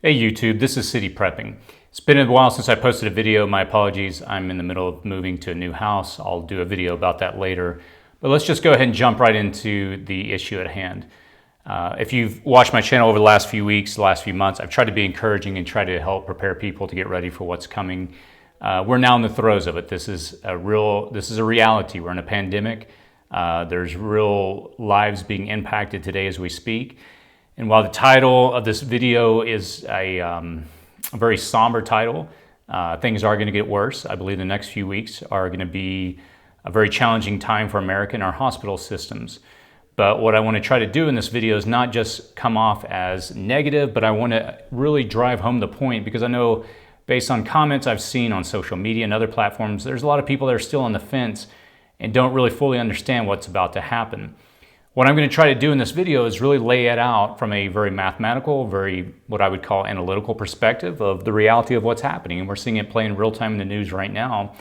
Hey YouTube, this is City Prepping. It's been a while since I posted a video. My apologies. I'm in the middle of moving to a new house. I'll do a video about that later. But let's just go ahead and jump right into the issue at hand. If you've watched my channel over the last few weeks, the last few months, I've tried to be encouraging and try to help prepare people to get ready for what's coming. We're now in the throes of it. This is a reality. We're in a pandemic. There's real lives being impacted today as we speak. And while the title of this video is a very somber title, things are going to get worse. I believe the next few weeks are going to be a very challenging time for America and our hospital systems. But what I want to try to do in this video is not just come off as negative, but I want to really drive home the point, because I know based on comments I've seen on social media and other platforms, there's a lot of people that are still on the fence and don't really fully understand what's about to happen. What I'm going to try to do in this video is really lay it out from a very mathematical, very what I would call analytical perspective of the reality of what's happening. And we're seeing it play in real time in the news right now.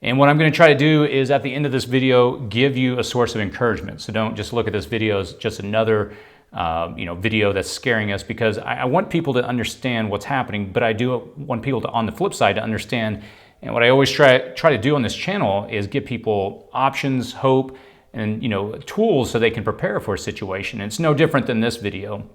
And what I'm going to try to do is at the end of this video, give you a source of encouragement. So don't just look at this video as just another video that's scaring us, because I want people to understand what's happening, but I do want people to, on the flip side, to understand. And what I always try to do on this channel is give people options, hope, and tools so they can prepare for a situation. And it's no different than this video.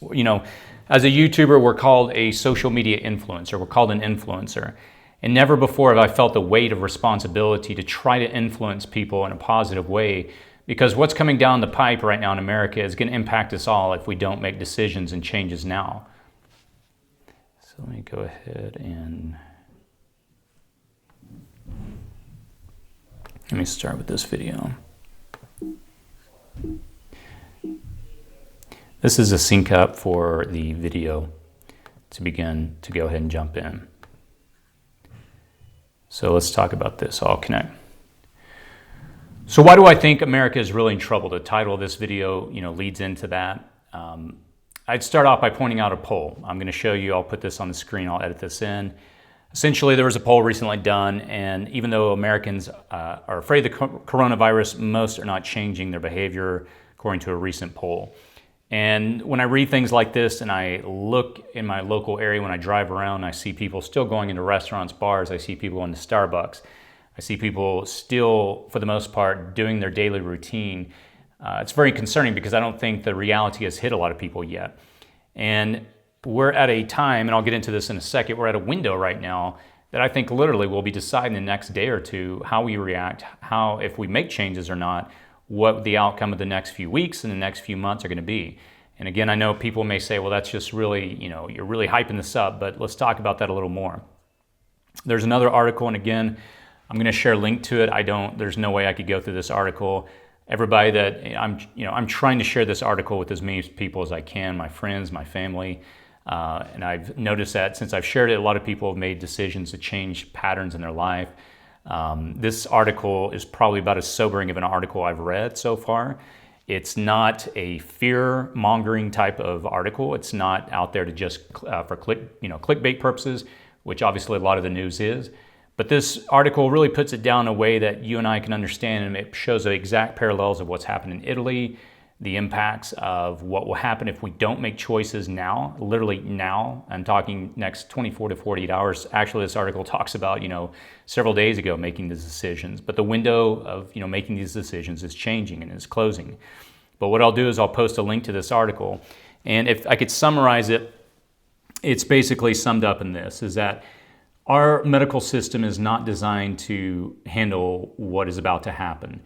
As a YouTuber, we're called a social media influencer. We're called an influencer. And never before have I felt the weight of responsibility to try to influence people in a positive way, because what's coming down the pipe right now in America is going to impact us all if we don't make decisions and changes now. So let me go ahead and let me start with this video. This is a sync up for the video to begin to go ahead and jump in. So let's talk about this. I'll connect. So why do I think America is really in trouble? The title of this video, leads into that. I'd start off by pointing out a poll. I'm going to show you. I'll put this on the screen. I'll edit this in. Essentially, there was a poll recently done, and even though Americans are afraid of the coronavirus, most are not changing their behavior, according to a recent poll. And when I read things like this and I look in my local area, when I drive around, I see people still going into restaurants, bars, I see people going to Starbucks, I see people still, for the most part, doing their daily routine. It's very concerning, because I don't think the reality has hit a lot of people yet. And we're at a time, and I'll get into this in a second, we're at a window right now that I think literally will be deciding the next day or two how we react, how, if we make changes or not, what the outcome of the next few weeks and the next few months are going to be. And again, I know people may say, well, that's just really, you're really hyping this up, but let's talk about that a little more. There's another article, and again, I'm going to share a link to it. There's no way I could go through this article. Everybody that I'm trying to share this article with as many people as I can, my friends, my family. And I've noticed that since I've shared it, a lot of people have made decisions to change patterns in their life. This article is probably about as sobering of an article I've read so far. It's not a fear-mongering type of article. It's not out there to just for clickbait purposes, which obviously a lot of the news is. But this article really puts it down in a way that you and I can understand, and it shows the exact parallels of what's happened in Italy, the impacts of what will happen if we don't make choices now, literally now. I'm talking next 24 to 48 hours. Actually, this article talks about, several days ago making these decisions. But the window of, making these decisions is changing and is closing. But what I'll do is I'll post a link to this article. And if I could summarize it, it's basically summed up in this, is that our medical system is not designed to handle what is about to happen.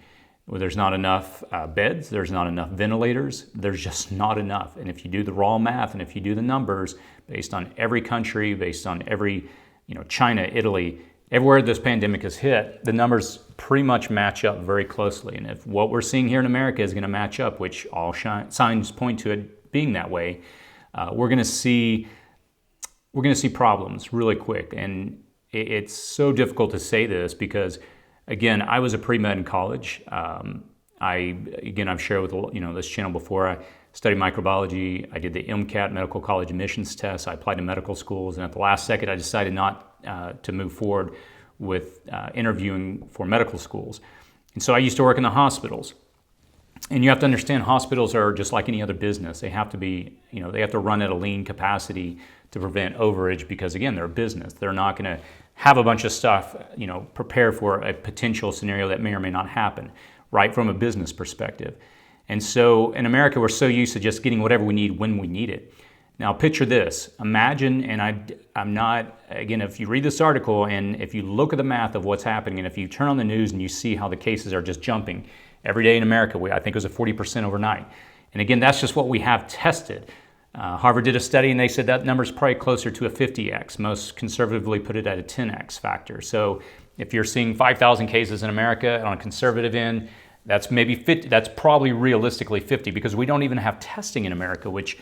There's not enough beds, there's not enough ventilators, there's just not enough. And if you do the raw math and if you do the numbers based on every country, based on every, China, Italy, everywhere this pandemic has hit, the numbers pretty much match up very closely. And if what we're seeing here in America is going to match up, which all signs point to it being that way, we're going to see problems really quick. And it's so difficult to say this because, again, I was a pre-med in college. I've shared with this channel before. I studied microbiology. I did the MCAT, Medical College Admissions Test. I applied to medical schools, and at the last second, I decided not to move forward with interviewing for medical schools. And so I used to work in the hospitals. And you have to understand hospitals are just like any other business. They have to be, they have to run at a lean capacity to prevent overage because, again, they're a business. They're not going to have a bunch of stuff, prepare for a potential scenario that may or may not happen, right, from a business perspective. And so in America, we're so used to just getting whatever we need when we need it. Now, picture this. Imagine, and I'm not, again, if you read this article and if you look at the math of what's happening, and if you turn on the news and you see how the cases are just jumping every day in America, I think it was a 40% overnight. And again, that's just what we have tested. Harvard did a study and they said that number is probably closer to a 50x. Most conservatively put it at a 10x factor. So if you're seeing 5,000 cases in America on a conservative end, that's maybe 50. That's probably realistically 50 because we don't even have testing in America, which,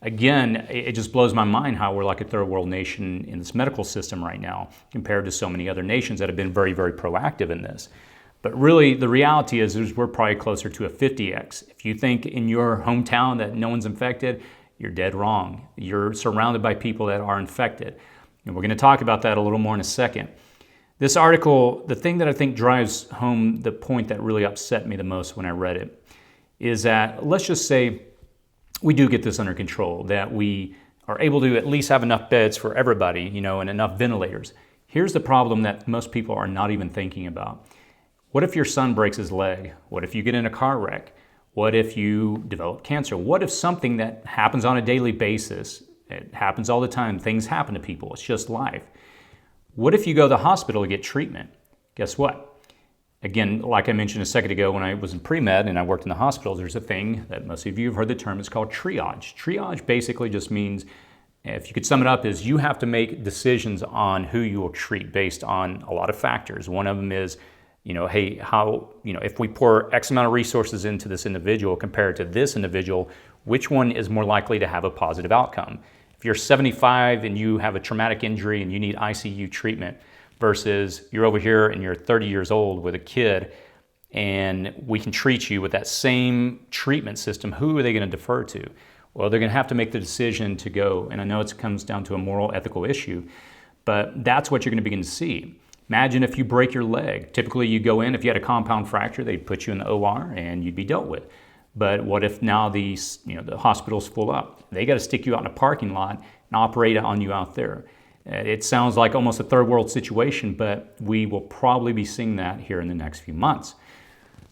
again, it just blows my mind how we're like a third world nation in this medical system right now compared to so many other nations that have been very, very proactive in this. But really, the reality is we're probably closer to a 50x. If you think in your hometown that no one's infected, you're dead wrong. You're surrounded by people that are infected. And we're going to talk about that a little more in a second. This article, the thing that I think drives home the point that really upset me the most when I read it is that, let's just say we do get this under control, that we are able to at least have enough beds for everybody, and enough ventilators. Here's the problem that most people are not even thinking about. What if your son breaks his leg? What if you get in a car wreck? What if you develop cancer? What if something that happens on a daily basis, it happens all the time, things happen to people, it's just life. What if you go to the hospital to get treatment? Guess what? Again, like I mentioned a second ago when I was in pre-med and I worked in the hospitals, there's a thing that most of you have heard the term, it's called triage. Triage basically just means, if you could sum it up, is you have to make decisions on who you will treat based on a lot of factors. One of them is, hey, if we pour X amount of resources into this individual compared to this individual, which one is more likely to have a positive outcome? If you're 75 and you have a traumatic injury and you need ICU treatment versus you're over here and you're 30 years old with a kid and we can treat you with that same treatment system, who are they going to defer to? Well, they're going to have to make the decision to go, and I know it comes down to a moral, ethical issue, but that's what you're going to begin to see. Imagine if you break your leg. Typically you go in, if you had a compound fracture, they'd put you in the OR and you'd be dealt with. But what if now the hospital's full up? They got to stick you out in a parking lot and operate on you out there. It sounds like almost a third world situation, but we will probably be seeing that here in the next few months.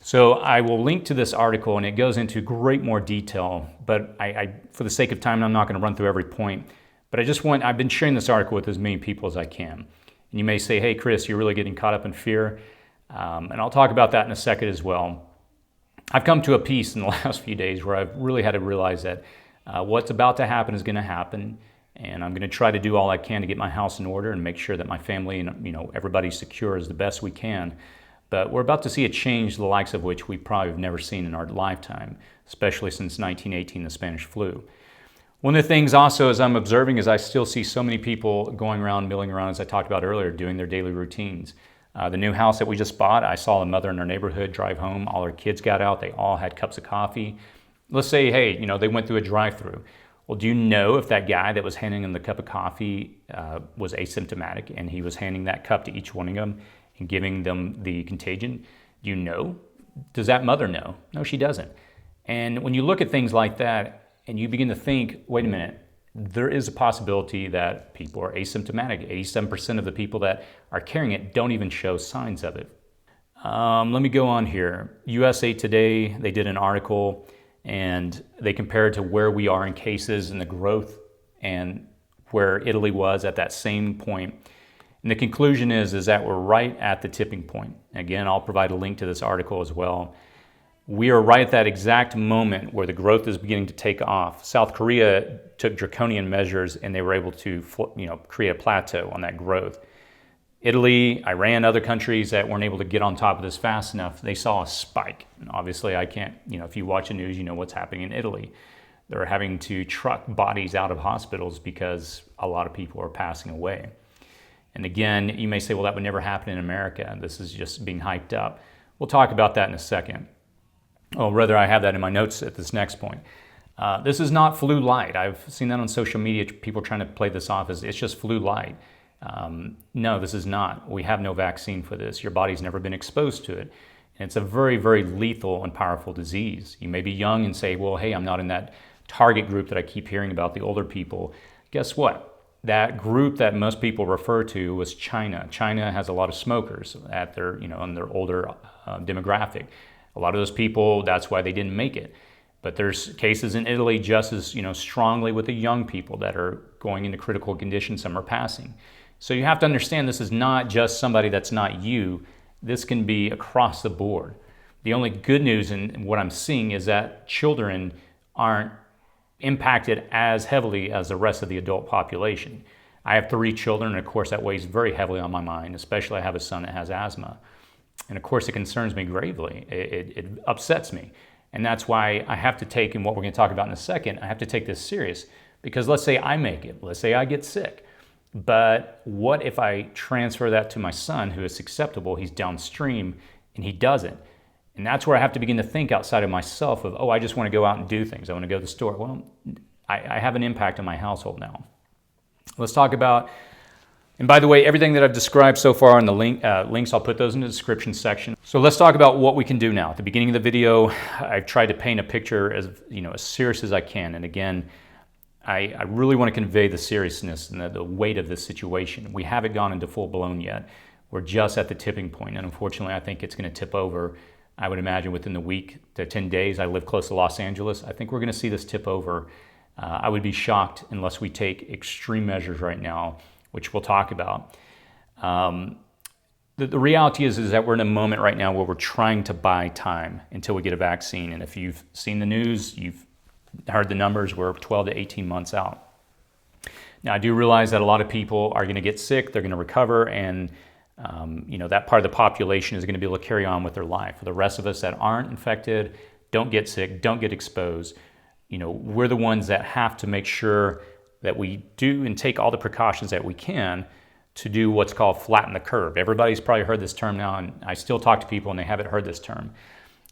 So I will link to this article and it goes into great more detail, but I for the sake of time, I'm not going to run through every point, but I've been sharing this article with as many people as I can. And you may say, hey, Chris, you're really getting caught up in fear. And I'll talk about that in a second as well. I've come to a peace in the last few days where I've really had to realize that what's about to happen is going to happen. And I'm going to try to do all I can to get my house in order and make sure that my family and everybody's secure as the best we can. But we're about to see a change the likes of which we probably have never seen in our lifetime, especially since 1918, the Spanish flu. One of the things also as I'm observing is I still see so many people going around, milling around, as I talked about earlier, doing their daily routines. The new house that we just bought, I saw a mother in our neighborhood drive home. All her kids got out. They all had cups of coffee. Let's say, hey, they went through a drive-through. Well, do you know if that guy that was handing them the cup of coffee was asymptomatic and he was handing that cup to each one of them and giving them the contagion? Do you know? Does that mother know? No, she doesn't. And when you look at things like that, and you begin to think, wait a minute, there is a possibility that people are asymptomatic. 87% of the people that are carrying it don't even show signs of it. Let me go on here. USA Today, they did an article and they compared to where we are in cases and the growth and where Italy was at that same point. And the conclusion is that we're right at the tipping point. Again, I'll provide a link to this article as well. We are right at that exact moment where the growth is beginning to take off. South Korea took draconian measures and they were able to create a plateau on that growth. Italy, Iran, other countries that weren't able to get on top of this fast enough, they saw a spike. And obviously I can't, if you watch the news, you know what's happening in Italy. They're having to truck bodies out of hospitals because a lot of people are passing away. And again, you may say, well, that would never happen in America. This is just being hyped up. We'll talk about that in a second. Oh, rather, I have that in my notes at this next point. This is not flu light. I've seen that on social media, people trying to play this off as it's just flu light. No, this is not. We have no vaccine for this. Your body's never been exposed to it. And it's a very, very lethal and powerful disease. You may be young and say, well, hey, I'm not in that target group that I keep hearing about, the older people. Guess what? That group that most people refer to was China. China has a lot of smokers at their, in their older demographic. A lot of those people, that's why they didn't make it. But there's cases in Italy just as, strongly with the young people that are going into critical condition. Some are passing. So you have to understand this is not just somebody that's not you. This can be across the board. The only good news in what I'm seeing is that children aren't impacted as heavily as the rest of the adult population. I have 3 children, and of course that weighs very heavily on my mind, especially I have a son that has asthma. And of course it concerns me gravely. It upsets me. And that's why I have to take, and what we're going to talk about in a second, I have to take this serious. Because let's say I make it, let's say I get sick. But what if I transfer that to my son who is susceptible, he's downstream, and he doesn't? And that's where I have to begin to think outside of myself of, I just want to go out and do things. I want to go to the store. Well, I have an impact on my household now. Let's talk about, and by the way, everything that I've described so far in the links, I'll put those in the description section. So let's talk about what we can do now. At the beginning of the video, I've tried to paint a picture as serious as I can. And again, I really want to convey the seriousness and the weight of this situation. We haven't gone into full blown yet. We're just at the tipping point. And unfortunately, I think it's going to tip over. I would imagine within the week to 10 days. I live close to Los Angeles. I think we're going to see this tip over. I would be shocked unless we take extreme measures right now, which we'll talk about. The reality is that we're in a moment right now where we're trying to buy time until we get a vaccine. And if you've seen the news, you've heard the numbers, we're 12 to 18 months out. Now, I do realize that a lot of people are going to get sick, they're going to recover, and that part of the population is going to be able to carry on with their life. For the rest of us that aren't infected, don't get sick, don't get exposed, we're the ones that have to make sure that we do and take all the precautions that we can to do what's called flatten the curve. Everybody's probably heard this term now, and I still talk to people and they haven't heard this term.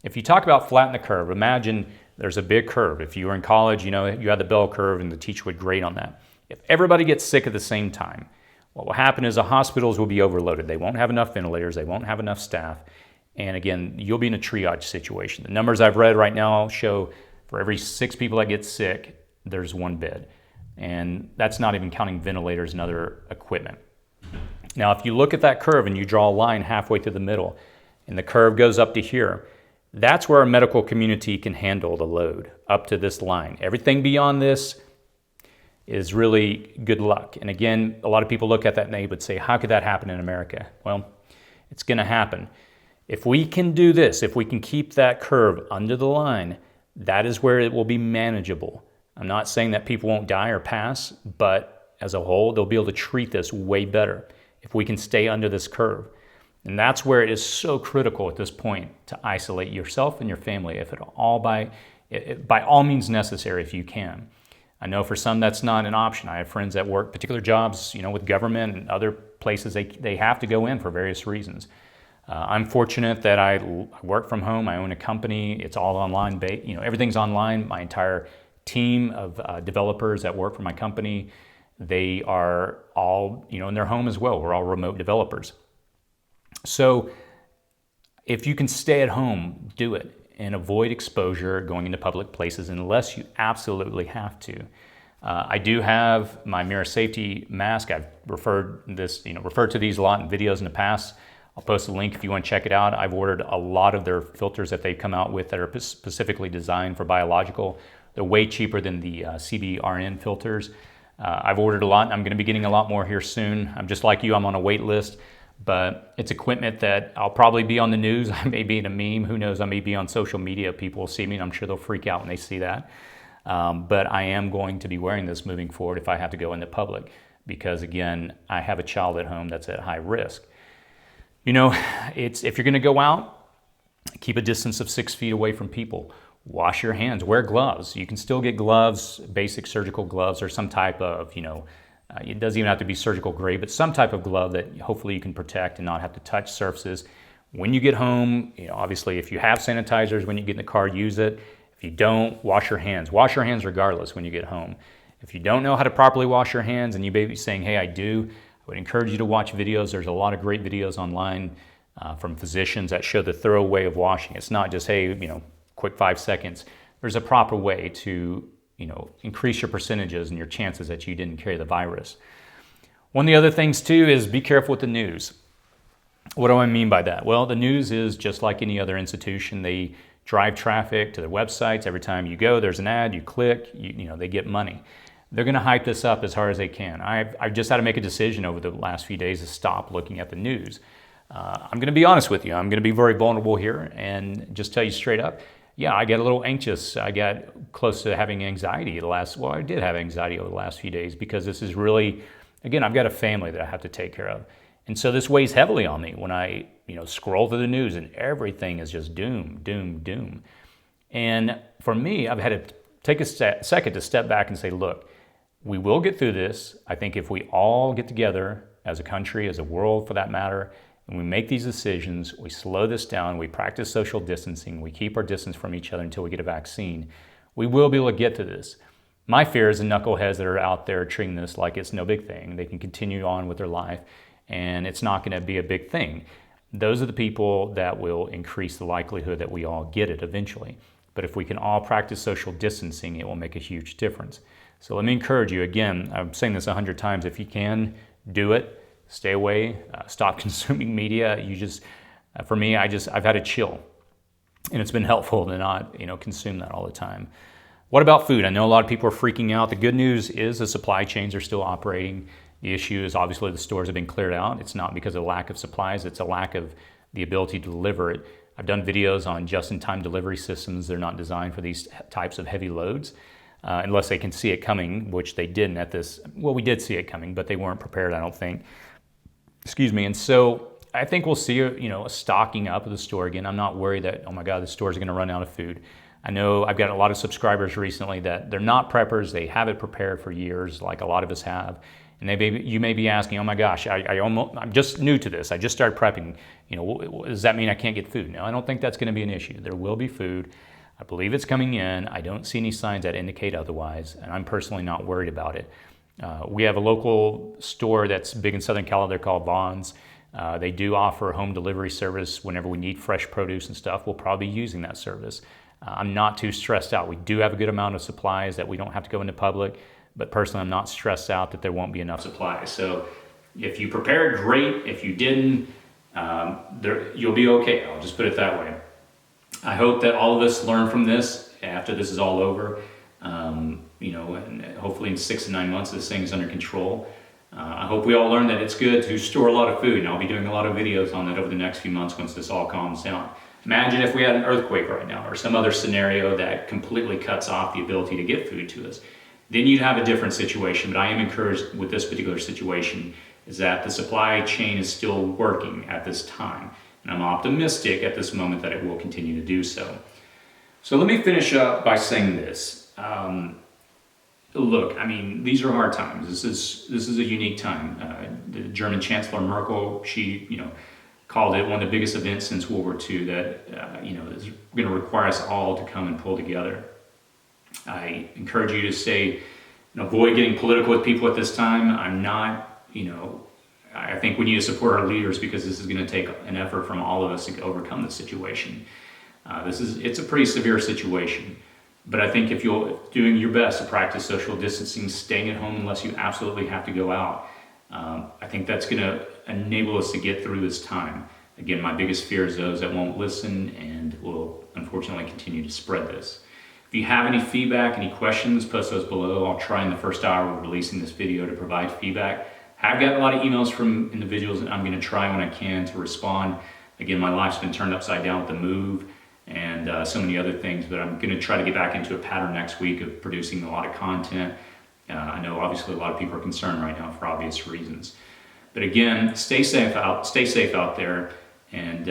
If you talk about flatten the curve, imagine there's a big curve. If you were in college, you had the bell curve and the teacher would grade on that. If everybody gets sick at the same time, what will happen is the hospitals will be overloaded. They won't have enough ventilators. They won't have enough staff. And again, you'll be in a triage situation. The numbers I've read right now show for every 6 people that get sick, there's 1 bed. And that's not even counting ventilators and other equipment. Now, if you look at that curve and you draw a line halfway through the middle, and the curve goes up to here, that's where our medical community can handle the load, up to this line. Everything beyond this is really good luck. And again, a lot of people look at that and they would say, how could that happen in America? Well, it's going to happen. If we can do this, if we can keep that curve under the line, that is where it will be manageable. I'm not saying that people won't die or pass, but as a whole, they'll be able to treat this way better if we can stay under this curve. And that's where it is so critical at this point to isolate yourself and your family, if at all by all means necessary, if you can. I know for some that's not an option. I have friends that work particular jobs, with government and other places they have to go in for various reasons. I'm fortunate that I work from home. I own a company. It's all online. Everything's online. My entire team of developers that work for my company, they are all in their home as well. We're all remote developers. So if you can stay at home, do it and avoid exposure going into public places unless you absolutely have to. I do have my mirror safety mask. I've referred to these a lot in videos in the past. I'll post a link if you want to check it out. I've ordered a lot of their filters that they've come out with that are specifically designed for biological. They're way cheaper than the CBRN filters. I've ordered a lot. I'm going to be getting a lot more here soon. I'm just like you. I'm on a wait list. But it's equipment that I'll probably be on the news. I may be in a meme. Who knows? I may be on social media. People will see me, and I'm sure they'll freak out when they see that. But I am going to be wearing this moving forward if I have to go into public because, again, I have a child at home that's at high risk. If you're going to go out, keep a distance of 6 feet away from people. Wash your hands. Wear gloves. You can still get gloves, basic surgical gloves, or some type of, it doesn't even have to be surgical grade, but some type of glove that hopefully you can protect and not have to touch surfaces. When you get home, obviously if you have sanitizers when you get in the car, use it. If you don't, wash your hands. Wash your hands regardless when you get home. If you don't know how to properly wash your hands and you may be saying, hey, I do, I would encourage you to watch videos. There's a lot of great videos online from physicians that show the thorough way of washing. It's not just, hey, quick 5 seconds. There's a proper way to, increase your percentages and your chances that you didn't carry the virus. One of the other things too is be careful with the news. What do I mean by that? Well, the news is just like any other institution. They drive traffic to their websites. Every time you go, there's an ad, you click, they get money. They're going to hype this up as hard as they can. I've just had to make a decision over the last few days to stop looking at the news. I'm going to be honest with you. I'm going to be very vulnerable here and just tell you straight up. Yeah, I get a little anxious. I got close to having anxiety I did have anxiety over the last few days because this is really, again, I've got a family that I have to take care of. And so this weighs heavily on me when I, scroll through the news and everything is just doom, doom, doom. And for me, I've had to take a second to step back and say, look, we will get through this. I think if we all get together as a country, as a world for that matter, and we make these decisions, we slow this down, we practice social distancing, we keep our distance from each other until we get a vaccine, we will be able to get to this. My fear is the knuckleheads that are out there treating this like it's no big thing. They can continue on with their life and it's not going to be a big thing. Those are the people that will increase the likelihood that we all get it eventually. But if we can all practice social distancing, it will make a huge difference. So let me encourage you, again, I'm saying this 100 times, if you can, do it, stay away, stop consuming media. For me, I've had to chill. And it's been helpful to not, consume that all the time. What about food? I know a lot of people are freaking out. The good news is the supply chains are still operating. The issue is obviously the stores have been cleared out. It's not because of lack of supplies, it's a lack of the ability to deliver it. I've done videos on just-in-time delivery systems. They're not designed for these types of heavy loads unless they can see it coming, which they didn't at this. Well, we did see it coming, but they weren't prepared, I don't think. Excuse me. And so I think we'll see a stocking up of the store again. I'm not worried that, oh my God, the store's going to run out of food. I know I've got a lot of subscribers recently that they're not preppers. They have it prepared for years, like a lot of us have. And you may be asking, oh my gosh, I'm just new to this. I just started prepping. Does that mean I can't get food? No, I don't think that's going to be an issue. There will be food. I believe it's coming in. I don't see any signs that indicate otherwise, and I'm personally not worried about it. We have a local store that's big in Southern California. They're called Vaughn's. They do offer home delivery service whenever we need fresh produce and stuff. We'll probably be using that service. I'm not too stressed out. We do have a good amount of supplies that we don't have to go into public. But personally, I'm not stressed out that there won't be enough supplies. So if you prepared, great. If you didn't, you'll be okay. I'll just put it that way. I hope that all of us learn from this after this is all over. And hopefully in 6 to 9 months, this thing's under control. I hope we all learn that it's good to store a lot of food. And I'll be doing a lot of videos on that over the next few months once this all calms down. Imagine if we had an earthquake right now or some other scenario that completely cuts off the ability to get food to us. Then you'd have a different situation, but I am encouraged with this particular situation is that the supply chain is still working at this time. And I'm optimistic at this moment that it will continue to do so. So let me finish up by saying this. Look, these are hard times. This is a unique time. The German Chancellor Merkel, she, called it one of the biggest events since World War II that, is going to require us all to come and pull together. I encourage you to stay, avoid getting political with people at this time. I'm not, I think we need to support our leaders because this is going to take an effort from all of us to overcome the situation. It's a pretty severe situation, but I think if you're doing your best to practice social distancing, staying at home unless you absolutely have to go out, I think that's going to enable us to get through this time. Again, my biggest fear is those that won't listen and will unfortunately continue to spread this. If you have any feedback, any questions, post those below. I'll try in the first hour of releasing this video to provide feedback. I've got a lot of emails from individuals and I'm going to try when I can to respond. Again, my life's been turned upside down with the move and so many other things, but I'm going to try to get back into a pattern next week of producing a lot of content. I know obviously a lot of people are concerned right now for obvious reasons. But again, stay safe out there. And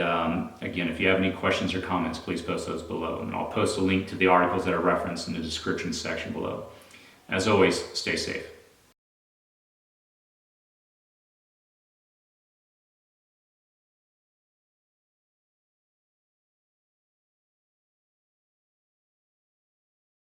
again, if you have any questions or comments, please post those below. And I'll post a link to the articles that are referenced in the description section below. As always, stay safe.